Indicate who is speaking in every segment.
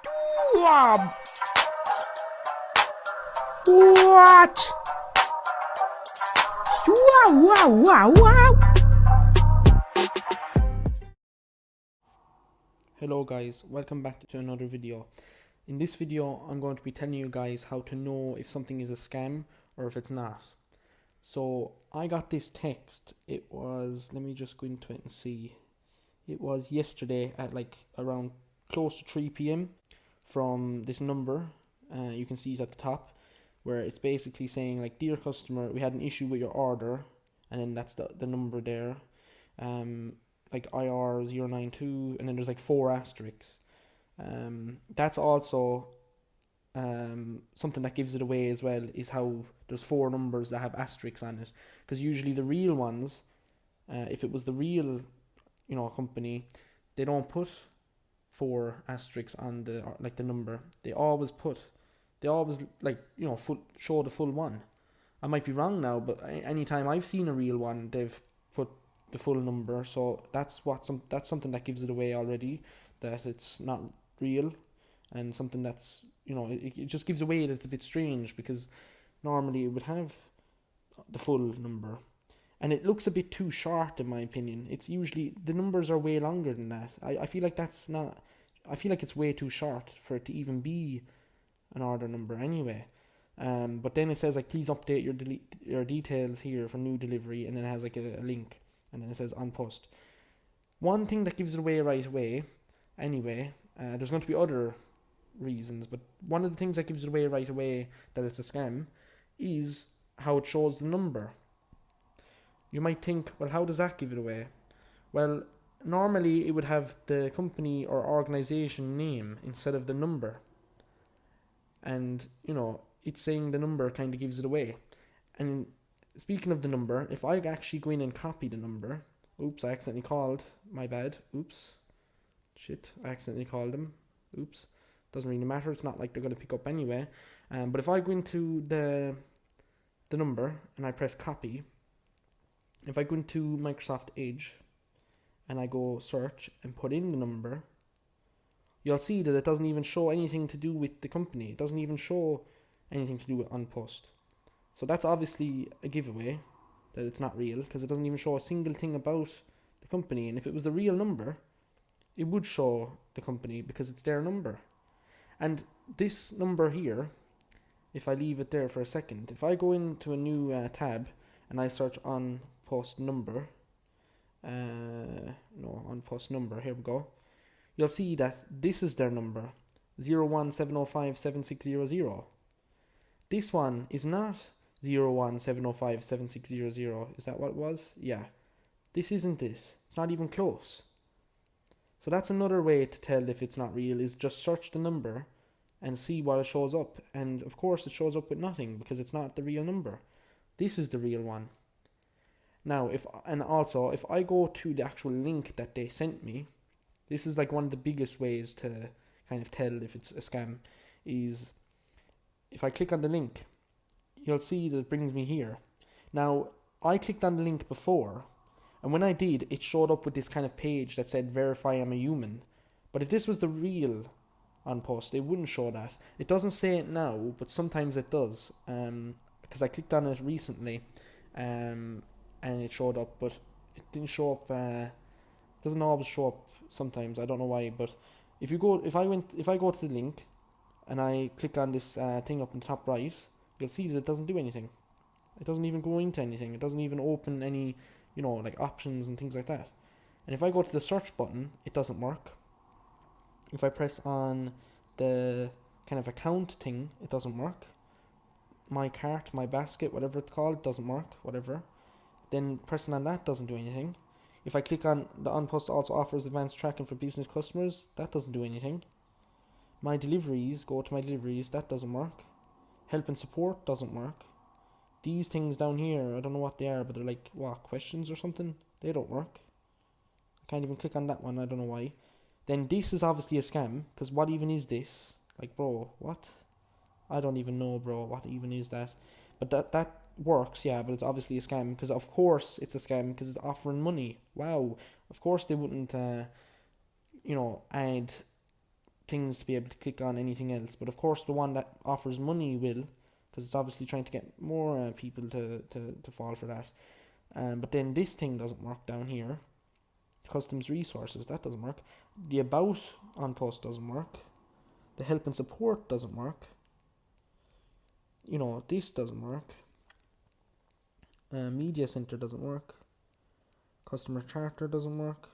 Speaker 1: Stop! What? Wow. Hello guys, welcome back to another video. In this video I'm going to be telling you guys how to know if something is a scam or if it's not. So I got this text, it was, let me just go into it and see. It was yesterday at like around close to 3 p.m. from this number. You can see it at the top, where it's basically saying like, dear customer, we had an issue with your order, and then that's the number there, like IR092, and then there's like 4 asterisks. That's also something that gives it away as well, is how there's 4 numbers that have asterisks on it, because usually the real ones, if it was the real company, they don't put 4 asterisks on the the number. They always show the full one. I might be wrong now, but anytime I've seen a real one, they've put the full number. So that's something that gives it away already, that it's not real, and something that's it just gives away that it's a bit strange, because normally it would have the full number. And it looks a bit too short, in my opinion. It's usually, the numbers are way longer than that. I feel like it's way too short for it to even be an order number anyway. But then it says like, please update your details here for new delivery, and then it has like a link, and then it says on post. One thing that gives it away right away, anyway, there's going to be other reasons, but one of the things that gives it away right away that it's a scam is how it shows the number. You might think, well, how does that give it away? Well, normally it would have the company or organization name instead of the number. And, it's saying the number kind of gives it away. And speaking of the number, if I actually go in and copy the number, oops, I accidentally called, my bad, oops, shit, I accidentally called them, oops, doesn't really matter, it's not like they're going to pick up anyway. But if I go into the number and I press copy, if I go into Microsoft Edge and I go search and put in the number, you'll see that it doesn't even show anything to do with the company. It doesn't even show anything to do with OnPost. So that's obviously a giveaway that it's not real, because it doesn't even show a single thing about the company. And if it was the real number, it would show the company, because it's their number. And this number here, if I leave it there for a second, if I go into a new tab and I search OnPost number, OnPost number, here we go, you'll see that this is their number, 017057600. This one is not 017057600. Is that what it was? Yeah. This isn't it. It's not even close. So that's another way to tell if it's not real, is just search the number and see what it shows up. And of course it shows up with nothing, because it's not the real number. This is the real one. Now, if I go to the actual link that they sent me, this is like one of the biggest ways to kind of tell if it's a scam, is if I click on the link, you'll see that it brings me here. Now, I clicked on the link before, and when I did, it showed up with this kind of page that said, verify I'm a human. But if this was the real OnPost, it wouldn't show that. It doesn't say it now, but sometimes it does. Because I clicked on it recently, and it showed up, but it didn't show up. Doesn't always show up sometimes. I don't know why. But if I go to the link and I click on this thing up in the top right, you'll see that it doesn't do anything. It doesn't even go into anything. It doesn't even open any, like options and things like that. And if I go to the search button, it doesn't work. If I press on the kind of account thing, it doesn't work. My cart, my basket, whatever it's called, doesn't work, whatever. Then pressing on that doesn't do anything. If I click on the OnPost also offers advanced tracking for business customers, that doesn't do anything. My deliveries, go to my deliveries, that doesn't work. Help and support doesn't work. These things down here, I don't know what they are, but they're like, questions or something? They don't work. I can't even click on that one, I don't know why. Then this is obviously a scam, because what even is this? Like, bro, what? I don't even know, bro, what even is that? But that works, yeah, but it's obviously a scam, because of course it's a scam, because it's offering money. Wow. Of course they wouldn't, add things to be able to click on anything else. But of course, the one that offers money will, because it's obviously trying to get more people to fall for that. But then this thing doesn't work down here. Customs resources, that doesn't work. The about on post doesn't work. The help and support doesn't work. You know, this doesn't work. Media center doesn't work. Customer charter doesn't work.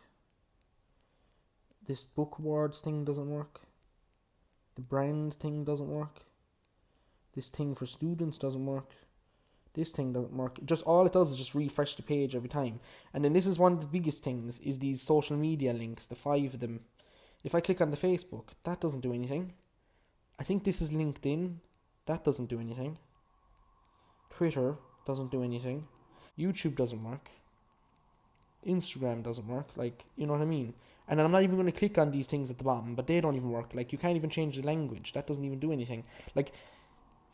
Speaker 1: This book awards thing doesn't work. The brand thing doesn't work. This thing for students doesn't work. This thing doesn't work. Just all it does is just refresh the page every time. And then this is one of the biggest things, is these social media links, the 5 of them. If I click on the Facebook, that doesn't do anything. I think this is LinkedIn. That doesn't do anything. Twitter doesn't do anything. YouTube doesn't work. Instagram doesn't work. Like, you know what I mean? And I'm not even going to click on these things at the bottom, but they don't even work. Like, you can't even change the language. That doesn't even do anything. Like,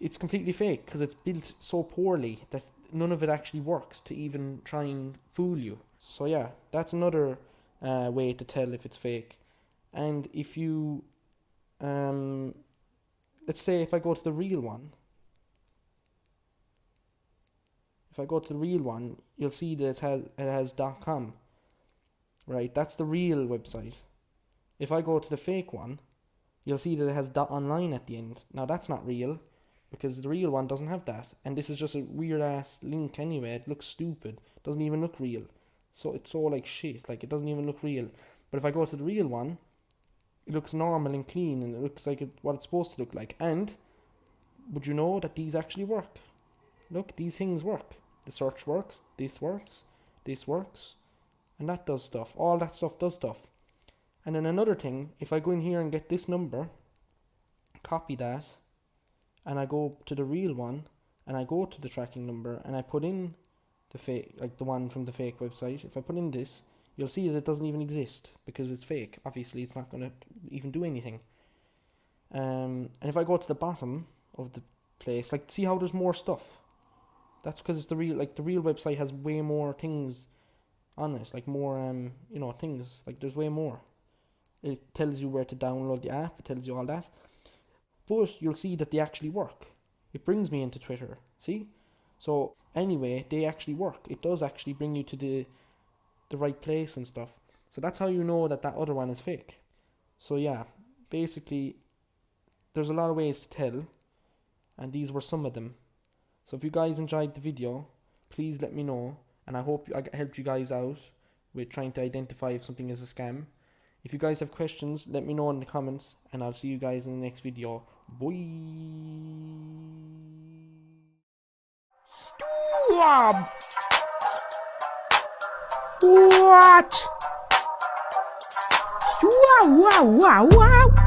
Speaker 1: it's completely fake because it's built so poorly that none of it actually works to even try and fool you. So yeah, that's another way to tell if it's fake. And if you, let's say if I go to the real one, you'll see that it has .com. Right, that's the real website. If I go to the fake one, you'll see that it has .online at the end. Now that's not real, because the real one doesn't have that. And this is just a weird ass link anyway. It looks stupid. It doesn't even look real. So it's all like shit. Like, it doesn't even look real. But if I go to the real one, it looks normal and clean, and it looks like what it's supposed to look like. And would you know that these actually work? Look, these things work. The search works, this works, and that does stuff. All that stuff does stuff. And then another thing, if I go in here and get this number, copy that, and I go to the real one, and I go to the tracking number, and I put in the fake, like the one from the fake website. If I put in this, you'll see that it doesn't even exist, because it's fake. Obviously, it's not going to even do anything. And if I go to the bottom of the place, like, see how there's more stuff? That's because it's the real website has way more things on it, like more, things, like there's way more. It tells you where to download the app, it tells you all that. But you'll see that they actually work. It brings me into Twitter, see? So anyway, they actually work. It does actually bring you to the right place and stuff. So that's how you know that other one is fake. So yeah, basically, there's a lot of ways to tell, and these were some of them. So if you guys enjoyed the video, please let me know, and I hope I helped you guys out with trying to identify if something is a scam. If you guys have questions, let me know in the comments, and I'll see you guys in the next video. Bye. Stop! What? Wow, wow, wow, wow.